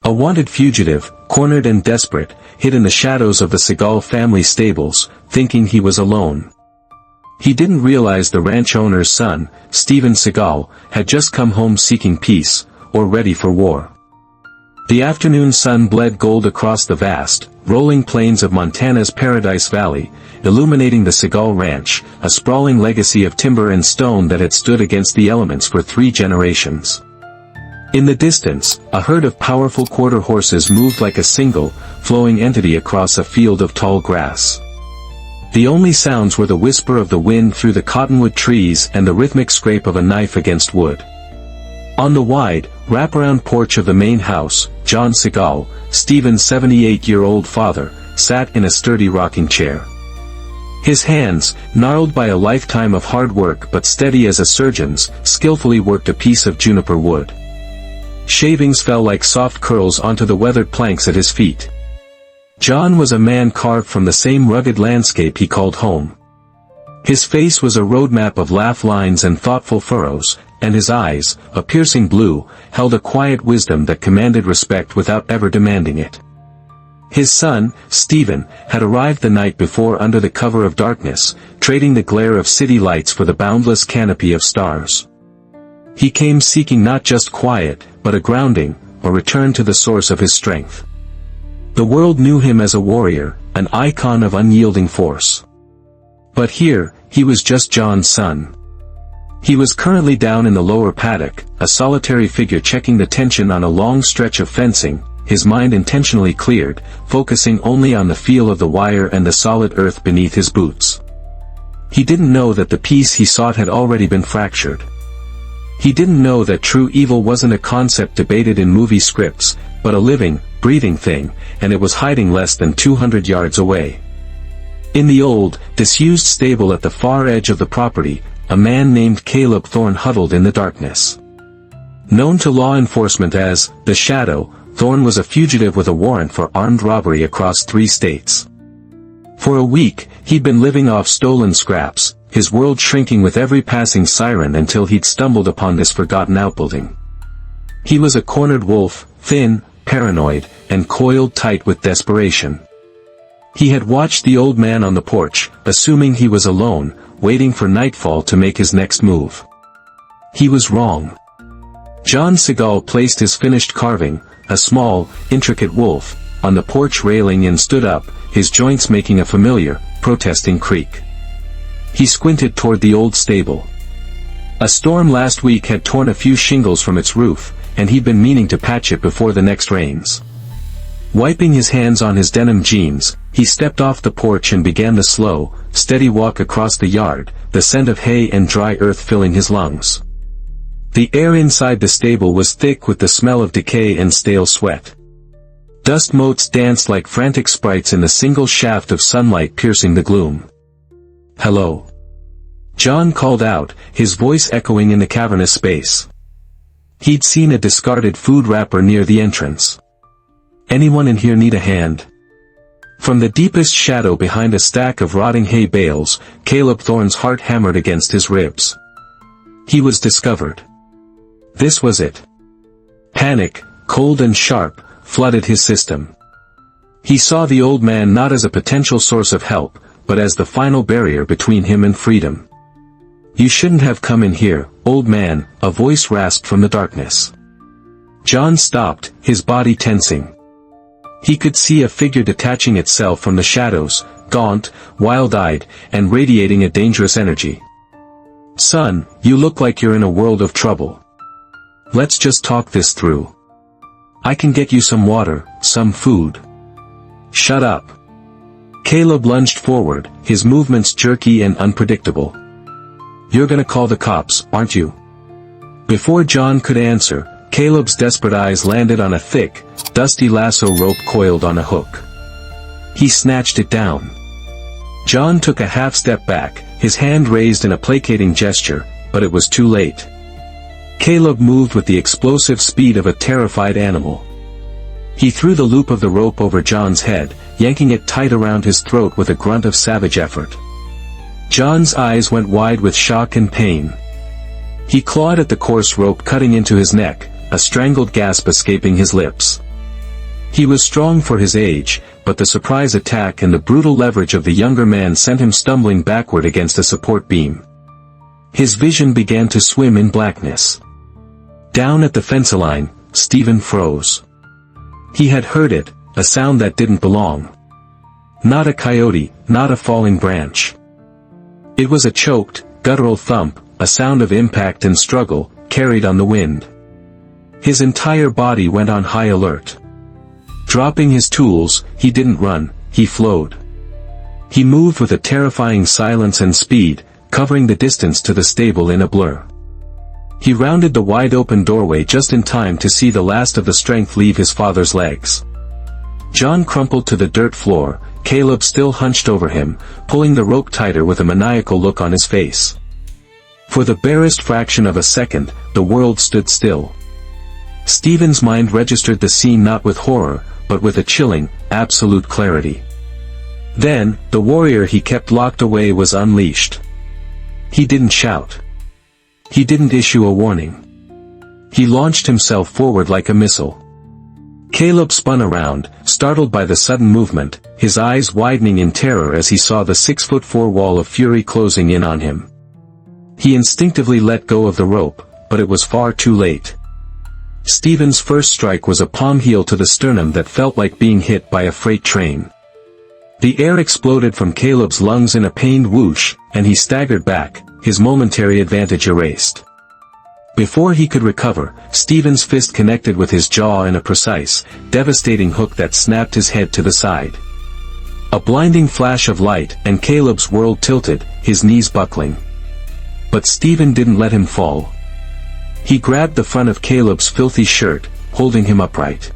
A wanted fugitive, cornered and desperate, hid in the shadows of the Seagal family stables, thinking he was alone. He didn't realize the ranch owner's son, Steven Seagal, had just come home seeking peace, or ready for war. The afternoon sun bled gold across the vast, rolling plains of Montana's Paradise Valley, illuminating the Seagal Ranch, a sprawling legacy of timber and stone that had stood against the elements for 3 generations. In the distance, a herd of powerful quarter horses moved like a single, flowing entity across a field of tall grass. The only sounds were the whisper of the wind through the cottonwood trees and the rhythmic scrape of a knife against wood. On the wide, wraparound porch of the main house, John Seagal, Steven's 78-year-old father, sat in a sturdy rocking chair. His hands, gnarled by a lifetime of hard work but steady as a surgeon's, skillfully worked a piece of juniper wood. Shavings fell like soft curls onto the weathered planks at his feet. John was a man carved from the same rugged landscape he called home. His face was a roadmap of laugh lines and thoughtful furrows, and his eyes, a piercing blue, held a quiet wisdom that commanded respect without ever demanding it. His son, Steven, had arrived the night before under the cover of darkness, trading the glare of city lights for the boundless canopy of stars. He came seeking not just quiet, but a grounding, a return to the source of his strength. The world knew him as a warrior, an icon of unyielding force. But here, he was just John's son. He was currently down in the lower paddock, a solitary figure checking the tension on a long stretch of fencing, his mind intentionally cleared, focusing only on the feel of the wire and the solid earth beneath his boots. He didn't know that the peace he sought had already been fractured. He didn't know that true evil wasn't a concept debated in movie scripts, but a living, breathing thing, and it was hiding less than 200 yards away. In the old, disused stable at the far edge of the property, a man named Caleb Thorne huddled in the darkness. Known to law enforcement as the Shadow, Thorne was a fugitive with a warrant for armed robbery across 3 states. For a week, he'd been living off stolen scraps, his world shrinking with every passing siren until he'd stumbled upon this forgotten outbuilding. He was a cornered wolf, thin, paranoid, and coiled tight with desperation. He had watched the old man on the porch, assuming he was alone, waiting for nightfall to make his next move. He was wrong. John Seagal placed his finished carving, a small, intricate wolf, on the porch railing and stood up, his joints making a familiar, protesting creak. He squinted toward the old stable. A storm last week had torn a few shingles from its roof, and he'd been meaning to patch it before the next rains. Wiping his hands on his denim jeans, he stepped off the porch and began the slow, steady walk across the yard, the scent of hay and dry earth filling his lungs. The air inside the stable was thick with the smell of decay and stale sweat. Dust motes danced like frantic sprites in the single shaft of sunlight piercing the gloom. "Hello?" John called out, his voice echoing in the cavernous space. He'd seen a discarded food wrapper near the entrance. "Anyone in here need a hand?" From the deepest shadow behind a stack of rotting hay bales, Caleb Thorne's heart hammered against his ribs. He was discovered. This was it. Panic, cold and sharp, flooded his system. He saw the old man not as a potential source of help, but as the final barrier between him and freedom. "You shouldn't have come in here, old man," a voice rasped from the darkness. John stopped, his body tensing. He could see a figure detaching itself from the shadows, gaunt, wild-eyed, and radiating a dangerous energy. "Son, you look like you're in a world of trouble. Let's just talk this through. I can get you some water, some food." "Shut up." Caleb lunged forward, his movements jerky and unpredictable. "You're gonna call the cops, aren't you?" Before John could answer, Caleb's desperate eyes landed on a thick, dusty lasso rope coiled on a hook. He snatched it down. John took a half-step back, his hand raised in a placating gesture, but it was too late. Caleb moved with the explosive speed of a terrified animal. He threw the loop of the rope over John's head, yanking it tight around his throat with a grunt of savage effort. John's eyes went wide with shock and pain. He clawed at the coarse rope cutting into his neck, a strangled gasp escaping his lips. He was strong for his age, but the surprise attack and the brutal leverage of the younger man sent him stumbling backward against a support beam. His vision began to swim in blackness. Down at the fence line, Steven froze. He had heard it, a sound that didn't belong. Not a coyote, not a falling branch. It was a choked, guttural thump, a sound of impact and struggle, carried on the wind. His entire body went on high alert. Dropping his tools, he didn't run, he flowed. He moved with a terrifying silence and speed, covering the distance to the stable in a blur. He rounded the wide-open doorway just in time to see the last of the strength leave his father's legs. John crumpled to the dirt floor, Caleb still hunched over him, pulling the rope tighter with a maniacal look on his face. For the barest fraction of a second, the world stood still. Steven's mind registered the scene not with horror, but with a chilling, absolute clarity. Then, the warrior he kept locked away was unleashed. He didn't shout. He didn't issue a warning. He launched himself forward like a missile. Caleb spun around, startled by the sudden movement, his eyes widening in terror as he saw the 6'4" wall of fury closing in on him. He instinctively let go of the rope, but it was far too late. Steven's first strike was a palm heel to the sternum that felt like being hit by a freight train. The air exploded from Caleb's lungs in a pained whoosh, and he staggered back, his momentary advantage erased. Before he could recover, Steven's fist connected with his jaw in a precise, devastating hook that snapped his head to the side. A blinding flash of light, and Caleb's world tilted, his knees buckling. But Steven didn't let him fall. He grabbed the front of Caleb's filthy shirt, holding him upright.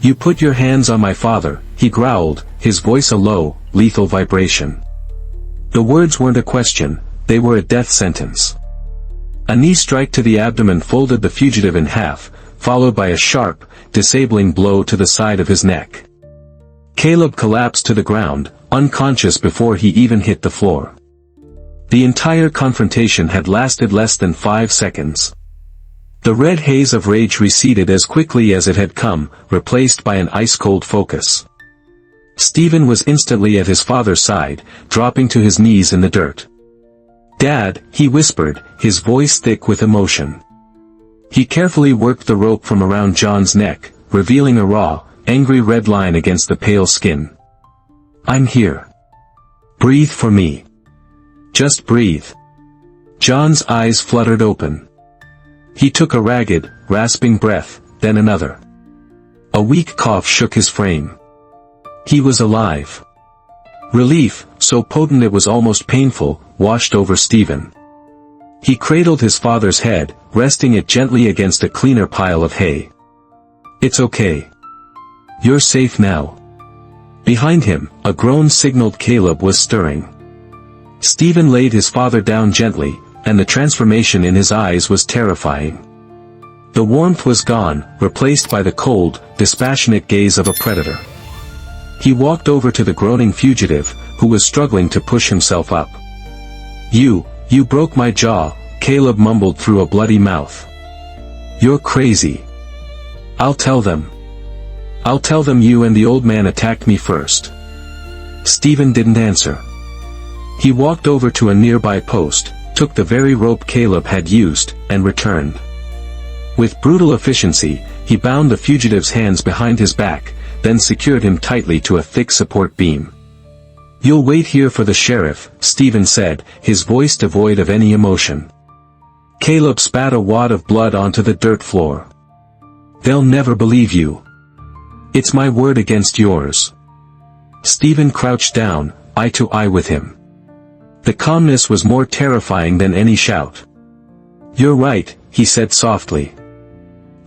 "You put your hands on my father," he growled, his voice a low, lethal vibration. The words weren't a question, they were a death sentence. A knee strike to the abdomen folded the fugitive in half, followed by a sharp, disabling blow to the side of his neck. Caleb collapsed to the ground, unconscious before he even hit the floor. The entire confrontation had lasted less than 5 seconds. The red haze of rage receded as quickly as it had come, replaced by an ice-cold focus. Steven was instantly at his father's side, dropping to his knees in the dirt. "Dad," he whispered, his voice thick with emotion. He carefully worked the rope from around John's neck, revealing a raw, angry red line against the pale skin. "I'm here. Breathe for me. Just breathe." John's eyes fluttered open. He took a ragged, rasping breath, then another. A weak cough shook his frame. He was alive. Relief, so potent it was almost painful, washed over Steven. He cradled his father's head, resting it gently against a cleaner pile of hay. "It's okay. You're safe now." Behind him, a groan signaled Caleb was stirring. Steven laid his father down gently, and the transformation in his eyes was terrifying. The warmth was gone, replaced by the cold, dispassionate gaze of a predator. He walked over to the groaning fugitive, who was struggling to push himself up. You broke my jaw," Caleb mumbled through a bloody mouth. "You're crazy. I'll tell them. I'll tell them you and the old man attacked me first." Steven didn't answer. He walked over to a nearby post, took the very rope Caleb had used, and returned. With brutal efficiency, he bound the fugitive's hands behind his back, then secured him tightly to a thick support beam. "You'll wait here for the sheriff," Steven said, his voice devoid of any emotion. Caleb spat a wad of blood onto the dirt floor. "They'll never believe you. It's my word against yours." Steven crouched down, eye to eye with him. The calmness was more terrifying than any shout. "You're right," he said softly.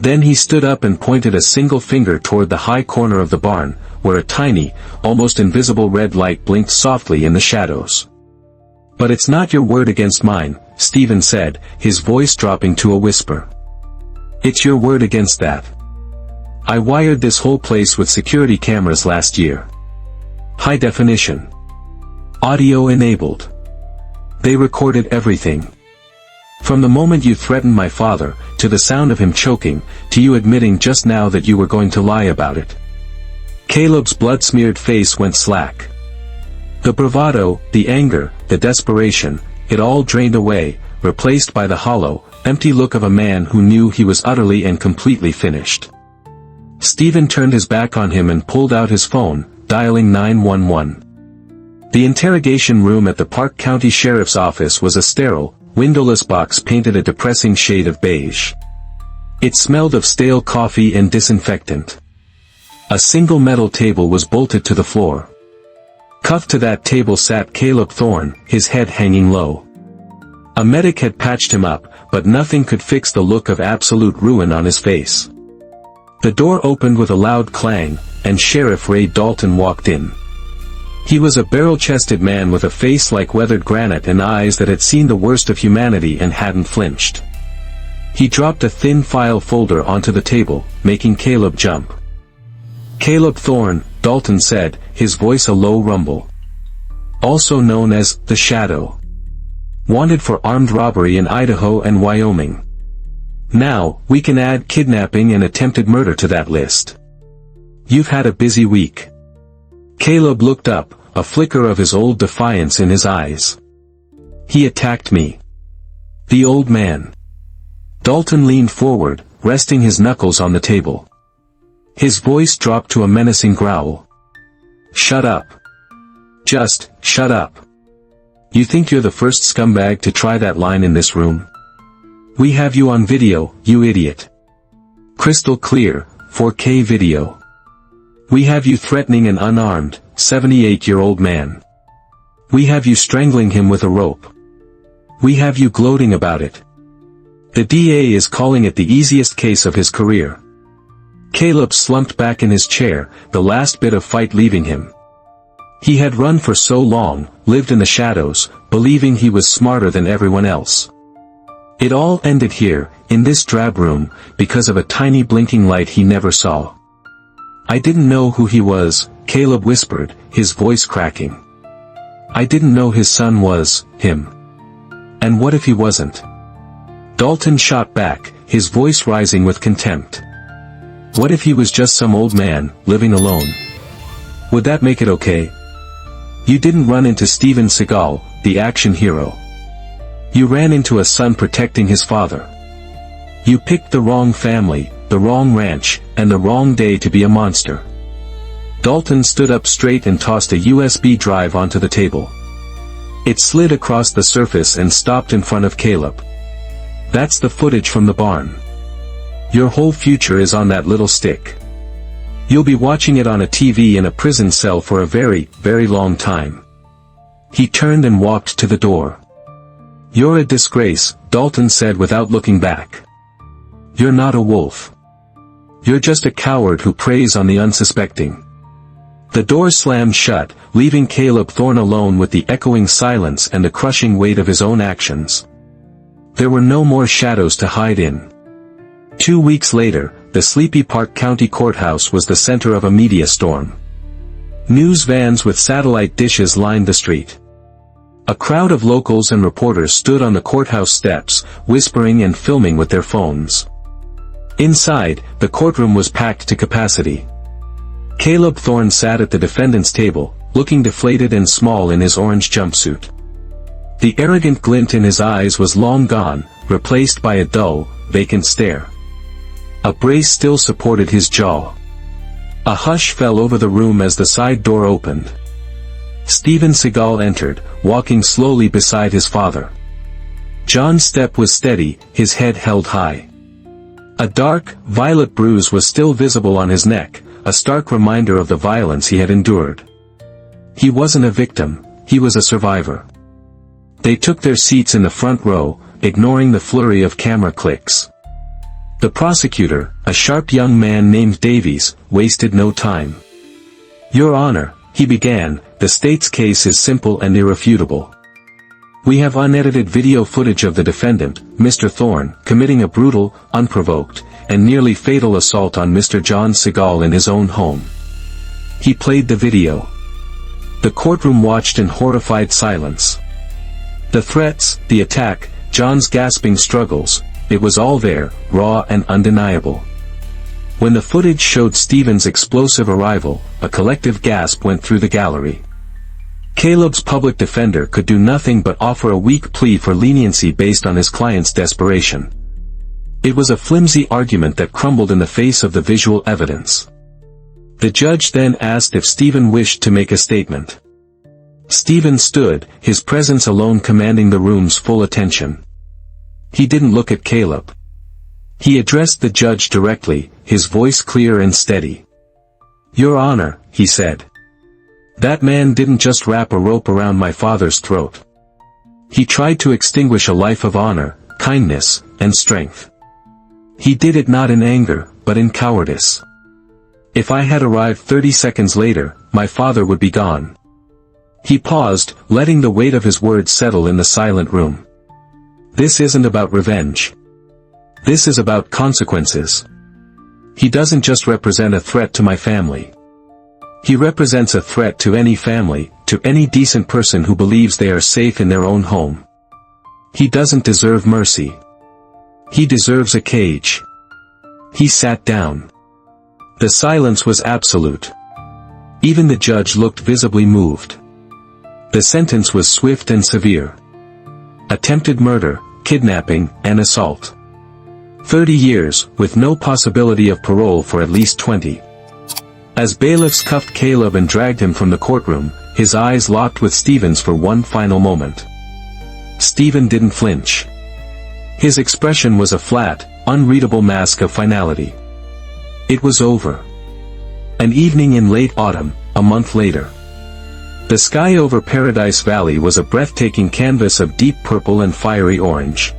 Then he stood up and pointed a single finger toward the high corner of the barn, where a tiny, almost invisible red light blinked softly in the shadows. "But it's not your word against mine," Steven said, his voice dropping to a whisper. "It's your word against that. I wired this whole place with security cameras last year. High definition. Audio enabled. They recorded everything. From the moment you threatened my father, to the sound of him choking, to you admitting just now that you were going to lie about it. Caleb's blood-smeared face went slack. The bravado, the anger, the desperation, it all drained away, replaced by the hollow, empty look of a man who knew he was utterly and completely finished. Steven turned his back on him and pulled out his phone, dialing 911. The interrogation room at the Park County Sheriff's Office was a sterile, windowless box painted a depressing shade of beige. It smelled of stale coffee and disinfectant. A single metal table was bolted to the floor. Cuffed to that table sat Caleb Thorne, his head hanging low. A medic had patched him up, but nothing could fix the look of absolute ruin on his face. The door opened with a loud clang, and Sheriff Ray Dalton walked in. He was a barrel-chested man with a face like weathered granite and eyes that had seen the worst of humanity and hadn't flinched. He dropped a thin file folder onto the table, making Caleb jump. "Caleb Thorne," Dalton said, his voice a low rumble. "Also known as the Shadow. Wanted for armed robbery in Idaho and Wyoming. Now, we can add kidnapping and attempted murder to that list. You've had a busy week." Caleb looked up, a flicker of his old defiance in his eyes. "He attacked me." The old man. Dalton leaned forward, resting his knuckles on the table. His voice dropped to a menacing growl. "Shut up. Just, shut up. You think you're the first scumbag to try that line in this room? We have you on video, you idiot. Crystal clear, 4K video. We have you threatening an unarmed, 78-year-old man. We have you strangling him with a rope. We have you gloating about it. The DA is calling it the easiest case of his career." Caleb slumped back in his chair, the last bit of fight leaving him. He had run for so long, lived in the shadows, believing he was smarter than everyone else. It all ended here, in this drab room, because of a tiny blinking light he never saw. "I didn't know who he was," Caleb whispered, his voice cracking. "I didn't know his son was him. And what if he wasn't?" Dalton shot back, his voice rising with contempt. "What if he was just some old man, living alone? Would that make it okay? You didn't run into Steven Seagal, the action hero. You ran into a son protecting his father. You picked the wrong family, the wrong ranch, and the wrong day to be a monster." Dalton stood up straight and tossed a USB drive onto the table. It slid across the surface and stopped in front of Caleb. "That's the footage from the barn. Your whole future is on that little stick. You'll be watching it on a TV in a prison cell for a very, very long time." He turned and walked to the door. "You're a disgrace," Dalton said without looking back. "You're not a wolf. You're just a coward who preys on the unsuspecting." The door slammed shut, leaving Caleb Thorne alone with the echoing silence and the crushing weight of his own actions. There were no more shadows to hide in. 2 weeks later, the sleepy Park County Courthouse was the center of a media storm. News vans with satellite dishes lined the street. A crowd of locals and reporters stood on the courthouse steps, whispering and filming with their phones. Inside, the courtroom was packed to capacity. Caleb Thorne sat at the defendant's table, looking deflated and small in his orange jumpsuit. The arrogant glint in his eyes was long gone, replaced by a dull, vacant stare. A brace still supported his jaw. A hush fell over the room as the side door opened. Steven Seagal entered, walking slowly beside his father. John's step was steady, his head held high. A dark, violet bruise was still visible on his neck, a stark reminder of the violence he had endured. He wasn't a victim, he was a survivor. They took their seats in the front row, ignoring the flurry of camera clicks. The prosecutor, a sharp young man named Davies, wasted no time. "Your Honor," he began, "the state's case is simple and irrefutable. We have unedited video footage of the defendant, Mr. Thorne, committing a brutal, unprovoked, and nearly fatal assault on Mr. John Seagal in his own home." He played the video. The courtroom watched in horrified silence. The threats, the attack, John's gasping struggles, it was all there, raw and undeniable. When the footage showed Steven's explosive arrival, a collective gasp went through the gallery. Caleb's public defender could do nothing but offer a weak plea for leniency based on his client's desperation. It was a flimsy argument that crumbled in the face of the visual evidence. The judge then asked if Steven wished to make a statement. Steven stood, his presence alone commanding the room's full attention. He didn't look at Caleb. He addressed the judge directly, his voice clear and steady. "Your Honor," he said. "That man didn't just wrap a rope around my father's throat. He tried to extinguish a life of honor, kindness, and strength. He did it not in anger, but in cowardice. If I had arrived 30 seconds later, my father would be gone." He paused, letting the weight of his words settle in the silent room. "This isn't about revenge. This is about consequences. He doesn't just represent a threat to my family. He represents a threat to any family, to any decent person who believes they are safe in their own home. He doesn't deserve mercy. He deserves a cage." He sat down. The silence was absolute. Even the judge looked visibly moved. The sentence was swift and severe. Attempted murder, kidnapping, and assault. 30 years, with no possibility of parole for at least 20. As bailiffs cuffed Caleb and dragged him from the courtroom, his eyes locked with Steven's for one final moment. Steven didn't flinch. His expression was a flat, unreadable mask of finality. It was over. An evening in late autumn, a month later. The sky over Paradise Valley was a breathtaking canvas of deep purple and fiery orange.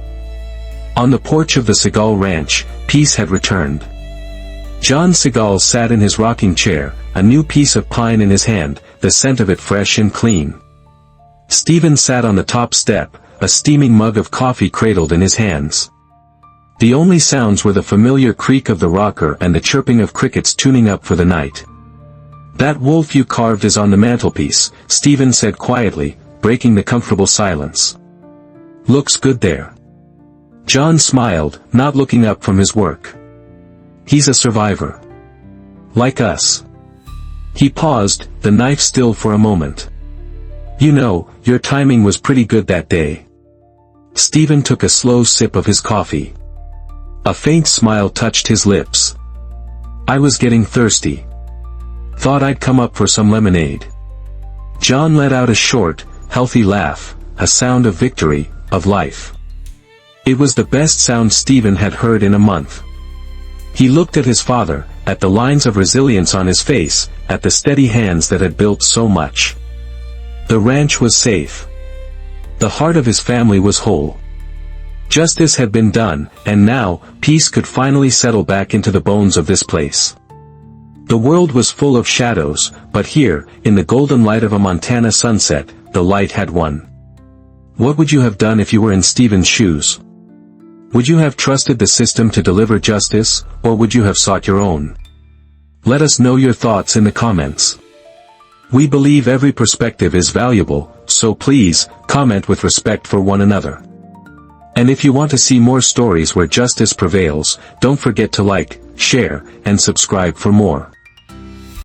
On the porch of the Seagal ranch, peace had returned. John Seagal sat in his rocking chair, a new piece of pine in his hand, the scent of it fresh and clean. Steven sat on the top step, a steaming mug of coffee cradled in his hands. The only sounds were the familiar creak of the rocker and the chirping of crickets tuning up for the night. "That wolf you carved is on the mantelpiece," Steven said quietly, breaking the comfortable silence. "Looks good there." John smiled, not looking up from his work. "He's a survivor. Like us." He paused, the knife still for a moment. "You know, your timing was pretty good that day." Steven took a slow sip of his coffee. A faint smile touched his lips. "I was getting thirsty. Thought I'd come up for some lemonade." John let out a short, healthy laugh, a sound of victory, of life. It was the best sound Steven had heard in a month. He looked at his father, at the lines of resilience on his face, at the steady hands that had built so much. The ranch was safe. The heart of his family was whole. Justice had been done, and now, peace could finally settle back into the bones of this place. The world was full of shadows, but here, in the golden light of a Montana sunset, the light had won. What would you have done if you were in Steven's shoes? Would you have trusted the system to deliver justice, or would you have sought your own? Let us know your thoughts in the comments. We believe every perspective is valuable, so please, comment with respect for one another. And if you want to see more stories where justice prevails, don't forget to like, share, and subscribe for more.